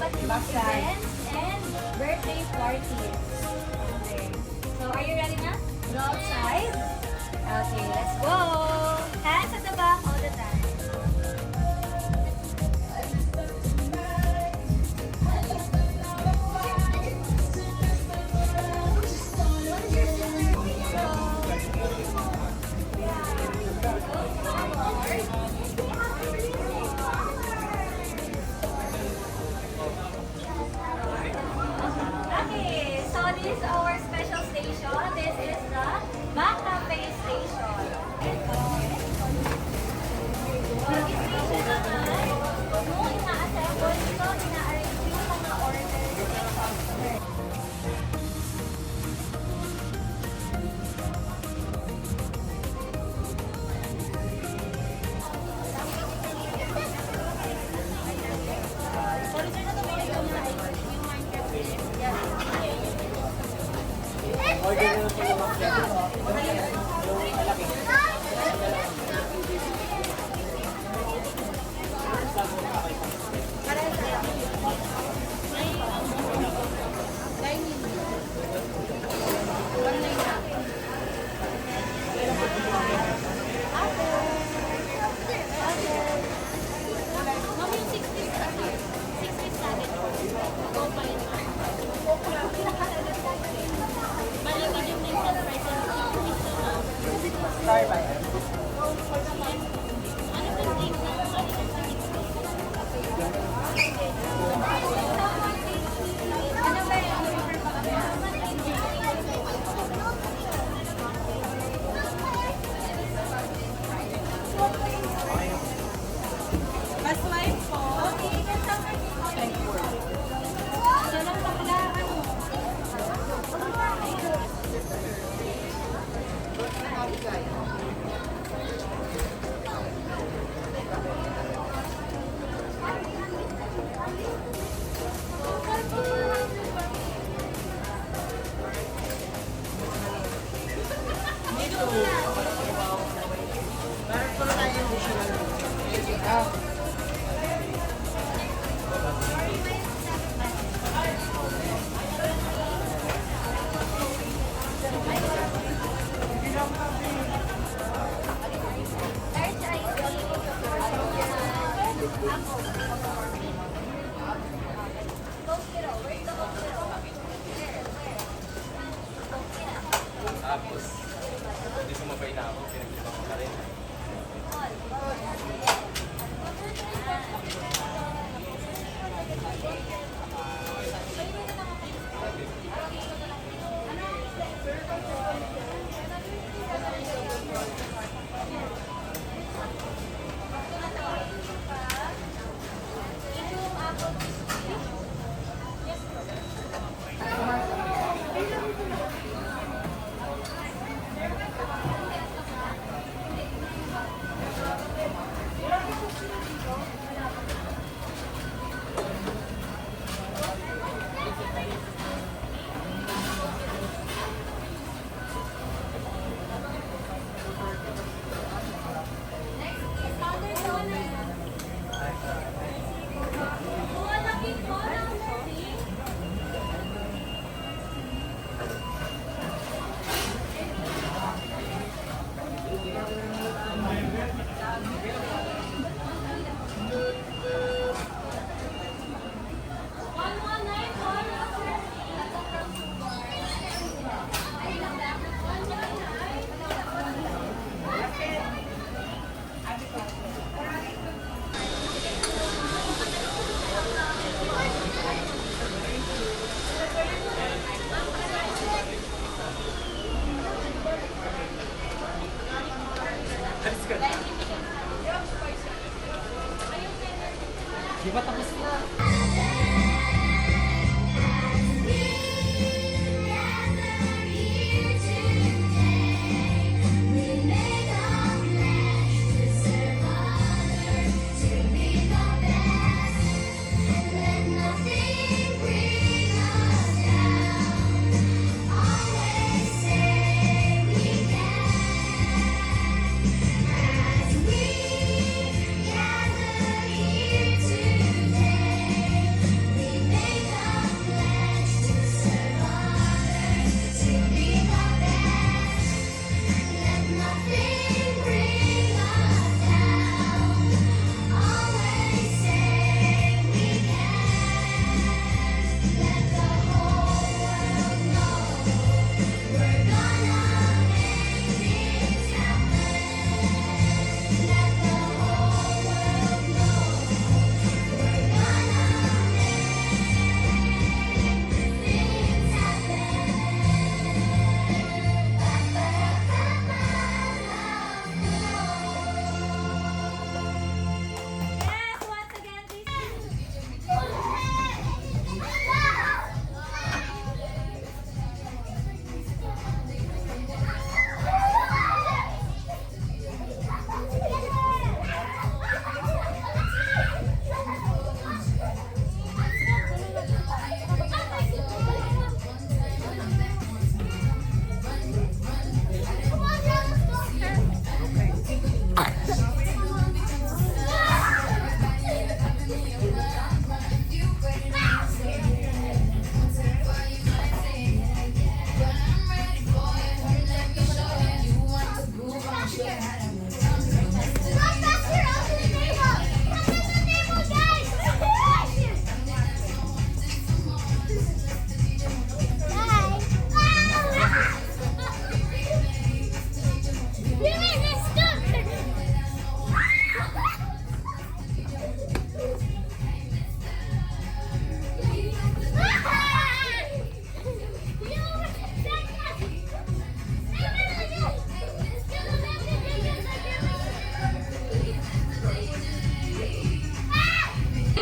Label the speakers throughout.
Speaker 1: iba't ibang events and birthday parties. Okay. So, are you ready na? Go outside. Okay, let's go. Hands at the back all the time. Okay, so this is our special station. This is the Back Cafe Station. This station naman, kung ina-assemble ito, ina-arrange yung mga orders.
Speaker 2: Tapos, hindi sumabay na ako, pinag-ibang ko na rin.
Speaker 3: Di ba tapos na?
Speaker 4: Today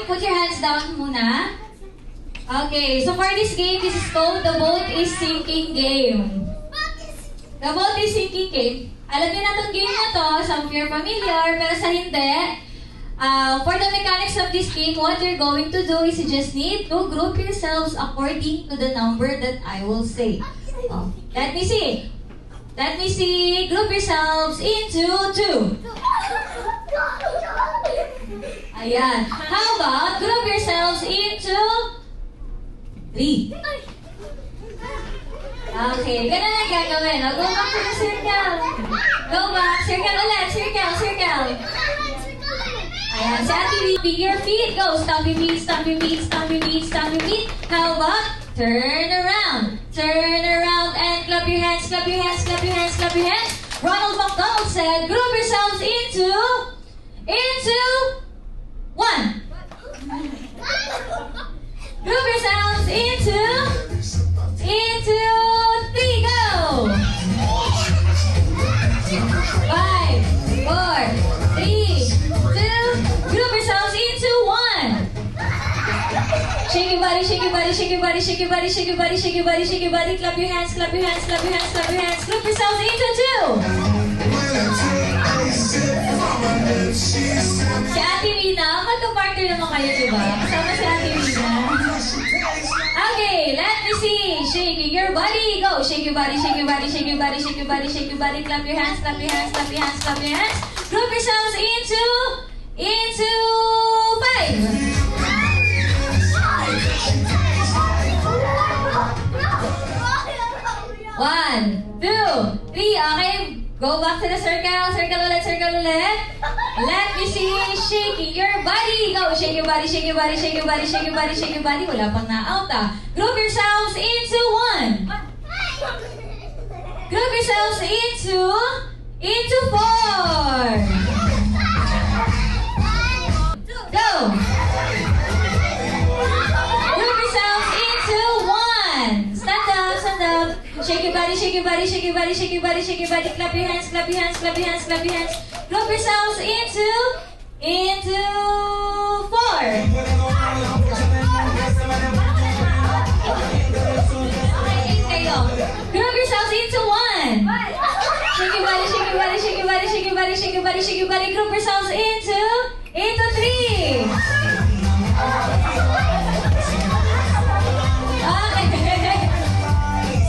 Speaker 1: put your hands down muna. Okay, so for this game, this is called the boat is sinking game. The boat is sinking game. Alam niyo na itong game na to, some of you are familiar, pero sa hindi, for the mechanics of this game, what you're going to do is you just need to group yourselves according to the number that I will say. Oh, let me see. Let me see. Group yourselves into 2. Ayan. How about group yourselves into 3? Okay, ganun ang gagawin. Go back to the circle. Go back. Circle ulit. Circle, circle. Ayan, si Ate Vivi, your feet. Go. Stomp your feet, stomp your feet, stomp your feet, stomp your feet. How about turn around? Turn around and clap your hands, clap your hands, clap your hands, clap your hands. Ronald McDonald said, group yourselves into 1. Group yourselves into 3. Go. 5, 4, 3, 2. Group yourselves into 1. Shake your body, shake your body, shake your body, shake your body, shake your body, shake your body, shake your body. Clap your hands, clap your hands, clap your hands, clap your hands. Group yourselves into 2. Si Ate Rina, magka-partner naman kayo, di ba? Kasama si Ate Rina. Okay, let me see. Shaking your body. Go. Shake your body, shake your body, shake your body, shake your body, shake your body. Clap your hands, clap your hands, clap your hands, clap your hands. Group yourselves into 5. 1, 2, 3. Okay. Go back to the circle. Circle ulit, circle ulit. Let me see. Shaking your body. Go. Shake your body, shake your body, shake your body, shake your body, shake your body. Wala pang na-out ah. Group yourselves into 1. Group yourselves into 4. Go. Group yourselves into 1. Stand up, stand up. Shake your body, shake your body, shake your body, shake your body, shake your body. Clap your hands, clap your hands, clap your hands, clap your hands. Group yourselves into 4. Group yourselves into 1. Shake your body, shake your body, shake your body, shake your body, shake your body, shake your body. Group yourselves into 3.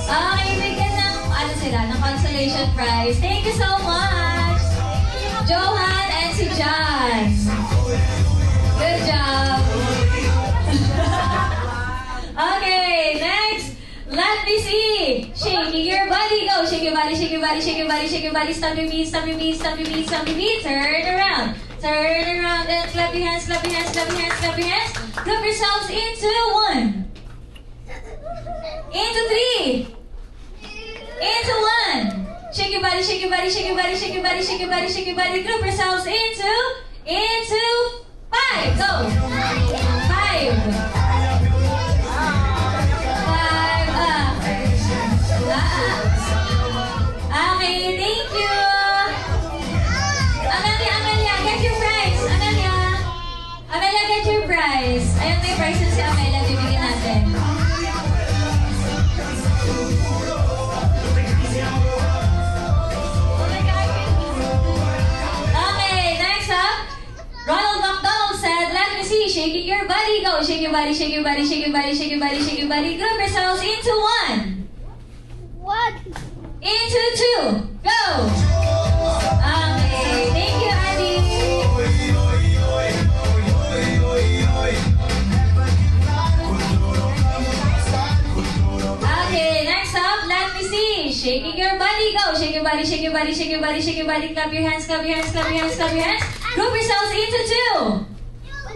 Speaker 1: Okay, bigyan ng consolation prize. Thank you so much, Johan and si John. Good job. Okay, next. Let me see. Shaking your body. Go. Shake your body, shake your body, shake your body, shake your body. Stomp your feet, stomp your feet, stomp your feet, stomp your feet. Turn around. Turn around and clap your hands, clap your hands, clap your hands, clap your hands. Group yourselves into 1. Into 3. Into 1. Shake your body, shake your body, shake your body, shake your body, shake your body, shake your body. Group yourselves into 5. Go. 5. 5. Okay, thank you. Amelia, get your prize. Amelia, get your prize. Ayun, may prize na si Amelia. Bibigyan natin. Ronald McDonald said, let me see, shaking your body. Go. Shake your body, shake your body, shake your body, shake your body, shake your body. Group yourselves into 1. Into 2. Go. Okay. Thank you, Andy. Okay, next up, let me see. Shaking your body. Go. Shake your body, shake your body, shake your body, shake your body. Clap your hands, clap your hands, clap your hands, clap your hands. Group yourselves into 2.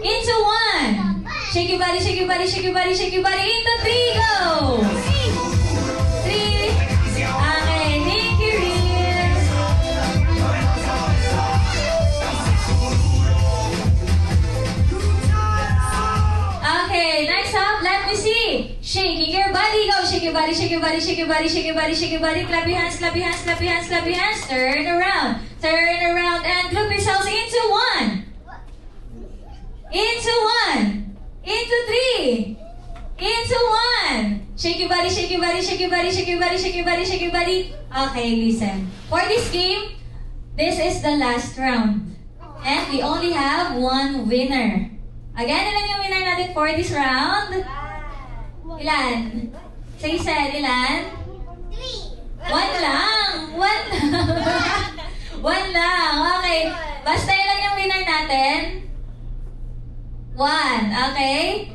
Speaker 1: Into 1. Shake your body, shake your body, shake your body, shake your body. Into 3. Go. 3. Okay, thank you, Riz. Okay, next up, let me see. Shaking your body. Go. Shake your body, shake your body, shake your body, shake your body, shake your body. Clap your hands, clap your hands, clap your hands, clap your hands. Turn around. Turn around and group yourselves into 1. Into 1. 3. Into 1. Shake your body, shake your body, shake your body, shake your body, shake your body, shake your body. Okay, listen. For this game, this is the last round. And we only have one winner. Again, ilan yung winner natin for this round? Ilan? Say, ilan? 1 lang. 1 lang. 1 lang. Okay. Basta ilan yung winner natin? 1. Okay?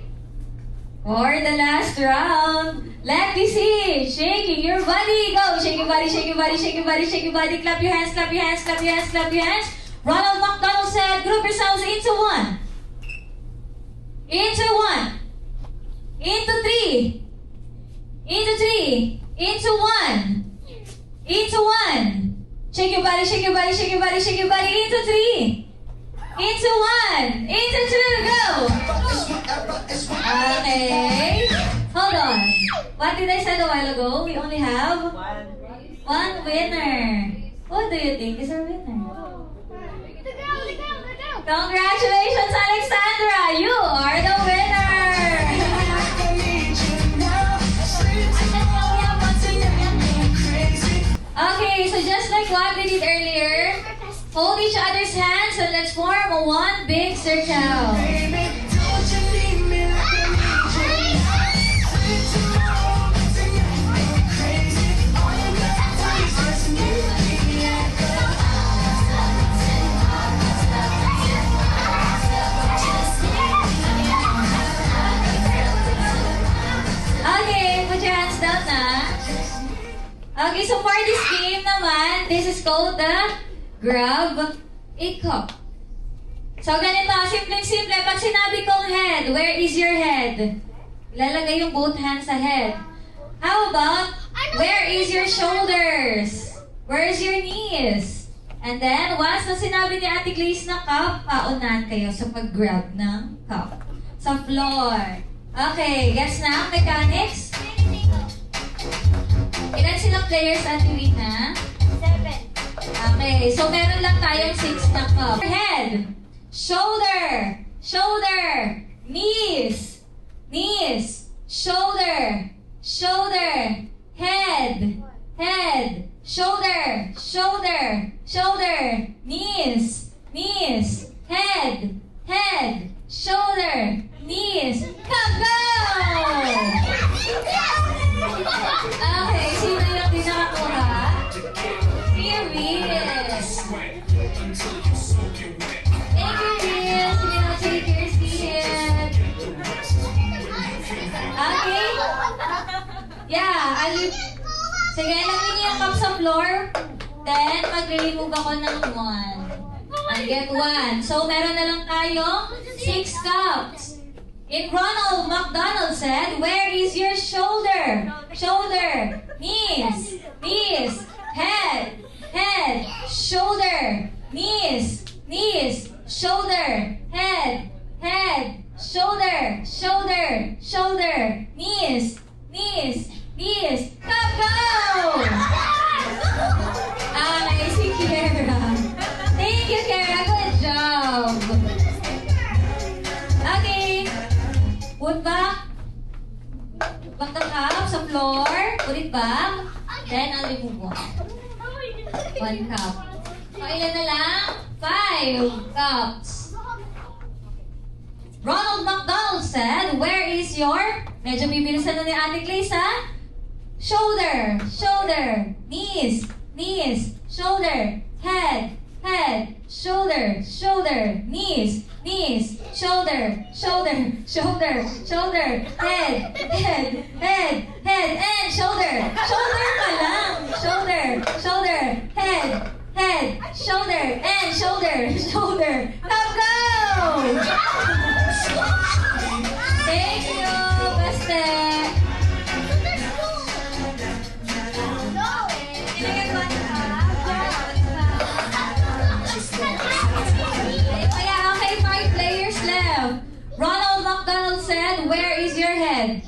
Speaker 1: For the last round, let me see. Shaking your body. Go. Shake your body, shake your body, shake your body, shake your body. Clap your hands, clap your hands, clap your hands, clap your hands. Ronald McDonald said, group yourselves into 1. Into 1. Into 3. Into 3. Into 1. Into 1. Shake your body, shake your body, shake your body, shake your body. Into 3. Into 1. Into 2. Go. Okay. Hold on. What did I say a while ago? We only have one winner. Who do you think is our winner? Congratulations, Alexandra! You are the winner! Okay, so just like what we did earlier, hold each other's hands and let's form a one big circle. Okay, put your hands down na. Okay, so for this game naman, this is called the Grab a Cup. So ganito, simpleng-simple. Pag sinabi kong head, where is your head? Ilalagay yung both hands sa head. How about, where is your shoulders? Where is your knees? And then, once na sinabi ni Ate Glaze na cup, paunahan kayo sa pag-grab ng cup. Sa floor. Okay, gets na ang mechanics? Ilan silang players, Ate Rina? 7. Okay, so meron lang tayong 6 na cup. Head, shoulder, shoulder, knees, knees, shoulder, shoulder, head, head, shoulder, shoulder, shoulder, knees, knees, head, head, shoulder, knees, come go! Okay, sino yung di nakakuha? Serious. Thank you, Riz. Hindi na take your seat. Okay? Yeah, sige, lagyan niyo yung cup sa floor. Then, mag-remove ako ng 1. I'll get 1. So, meron na lang tayong 6 cups. And Ronald McDonald said, where is your shoulder? Shoulder, knees, knees, head, head, shoulder, knees, knees, shoulder, head, head, shoulder, shoulder, shoulder, knees, knees, knees. Come go! Okay, si Kiera. Thank you, Kiera. Good job. Okay. Put back. Back the cup sa floor. Put it back. Then I'll remove 1. 1 cup. So, ilan na lang? 5 cups. Ronald McDonald said, where is your... Medyo bibilisan na ni Ate Glaze, ha? Shoulder, shoulder, knees, knees, shoulder, head, head, shoulder, shoulder, knees, knees, shoulder, shoulder, shoulder, shoulder, head, head, head, head, and shoulder. Shoulder pa lang. Shoulder, shoulder, head, head, shoulder, and shoulder, shoulder. Let's go! Thank you, Beste. Okay, 5 players left. Ronald McDonald said, where is your head?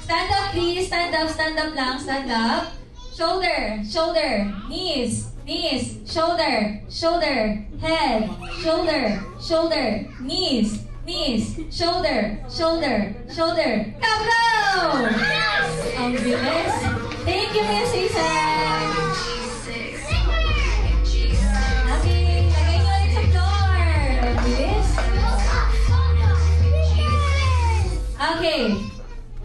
Speaker 1: Stand up, please. Stand up lang. Stand up. Shoulder, shoulder, knees, knees, shoulder, shoulder, head, shoulder, shoulder, knees, knees, shoulder, shoulder, shoulder. Come go! Ang bilis. Thank you, Miss Isan. Okay, lagay nyo ulit sa floor. Ang bilis. Okay,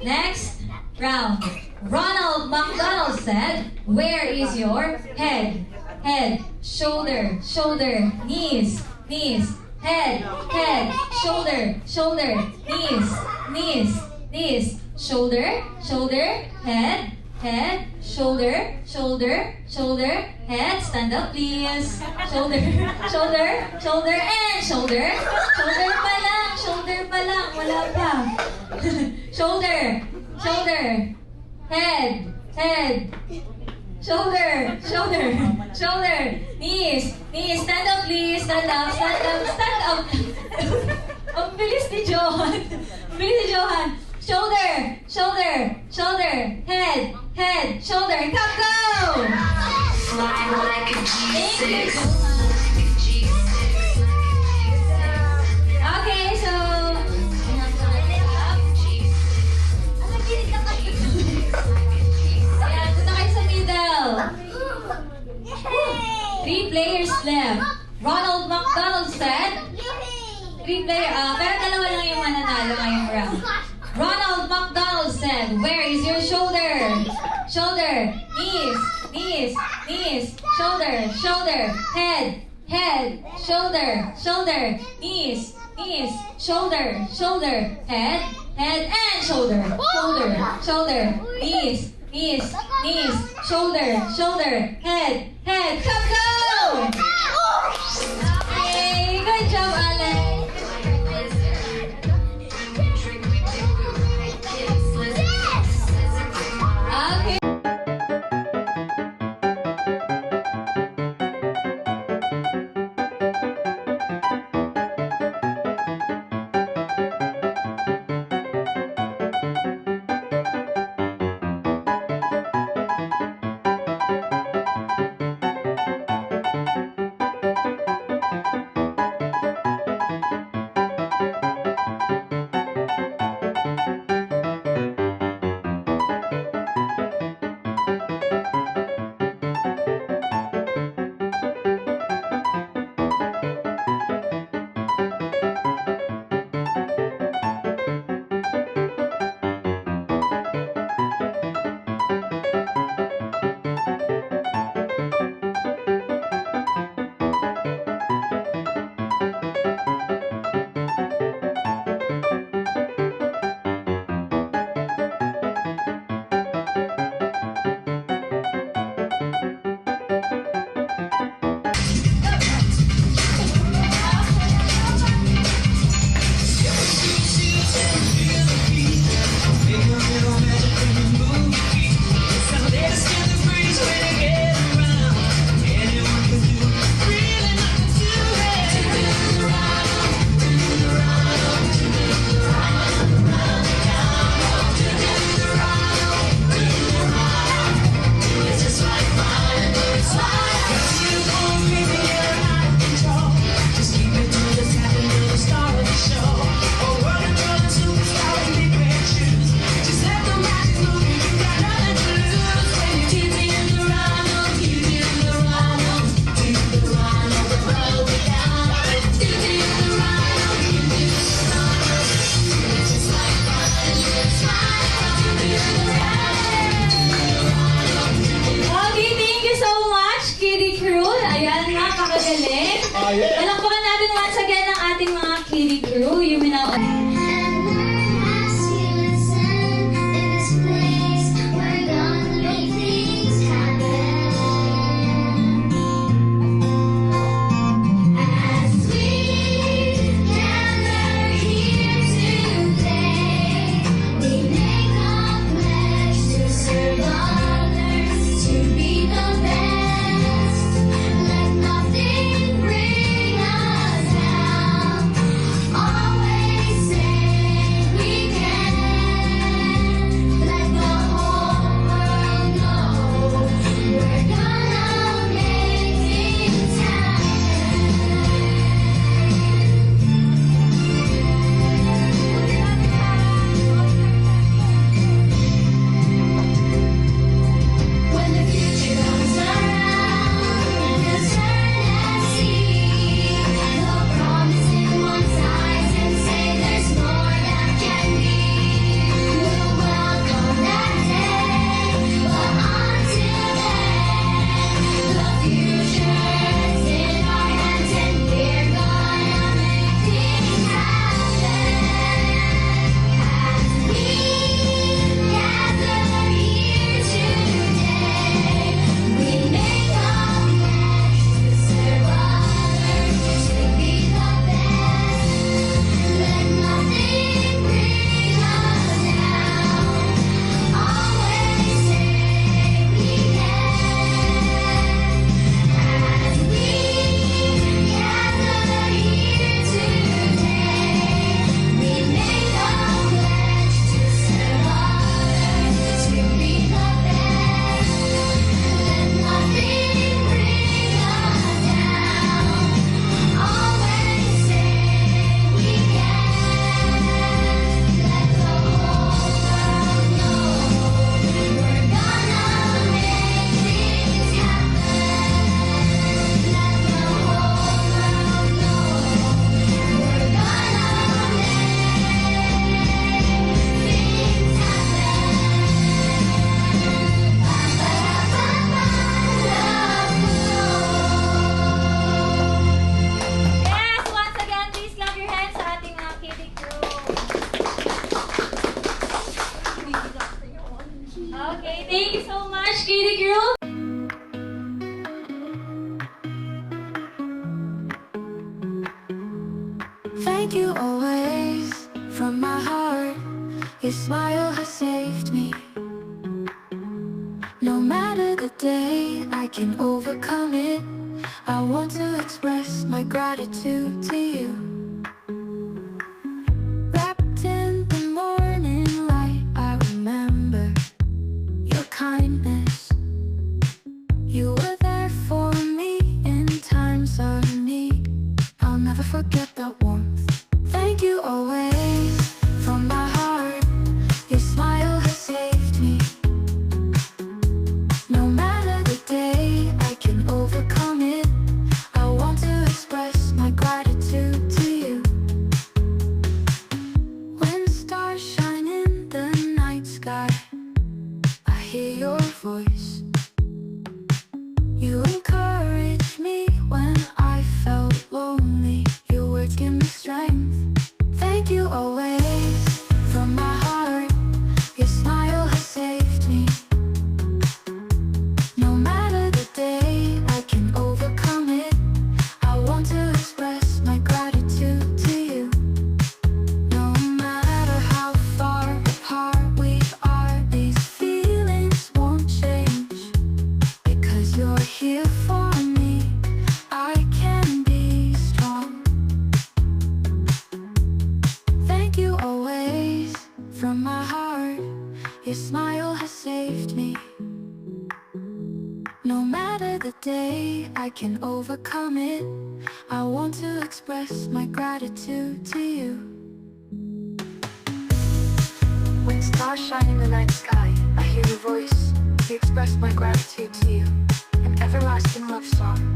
Speaker 1: next round. Ronald McDonald said, where is your head? Head, shoulder, shoulder, knees, knees, head, head, shoulder, shoulder, knees, knees, knees, shoulder, shoulder, head, head, shoulder, shoulder, shoulder, head. Stand up, please. Shoulder, shoulder, shoulder, and shoulder. Shoulder pa lang, wala pa. Shoulder, shoulder, head, head, shoulder, shoulder, shoulder, knees, knees. Stand up, please. Stand up, stand up, stand up. Ang bilis ni Johan. Ang bilis ni Johan. Shoulder, shoulder, shoulder, head, head, shoulder. Come go! Thank you, Johan. Okay, so... Ayan, punta kayo sa middle. 3 players left. Ronald McDonald said, 3 players, pero dalawa lang yung mananalo ngayong round. Ronald McDonald said, where is your shoulder? Shoulder, knees, knees, knees, shoulder, shoulder, head, head, shoulder, shoulder, knees, knees, shoulder, shoulder, head, head, and shoulder, shoulder, shoulder, knees, knees, knees, shoulder, shoulder, head, head. Come go! Okay, good job, Alex. Okay.
Speaker 3: Thank you always from my heart. Your smile has saved me. No matter the day, I can overcome it. I want to express my gratitude to you. Wrapped in the morning light, I remember your kindness. You were there for me in times of need. I'll never forget that warmth. Thank you always from my heart. Your smile has saved me. No matter the day, I can overcome it. I want to express my gratitude to you. When stars shine in the night sky, I hear your voice. You encourage me when I felt lonely. Your words give me strength. Thank you always from my heart. Your smile has saved me. No matter the day, I can overcome it. I want to express my gratitude to you. No matter how far apart we are, these feelings won't change. Because you're here for me, I can be strong. Thank you always from my heart. Your smile has saved me. No matter the day, I can overcome it. I want to express my gratitude to you. When stars shine in the night sky, I hear your voice. You express my gratitude to you. An everlasting love song.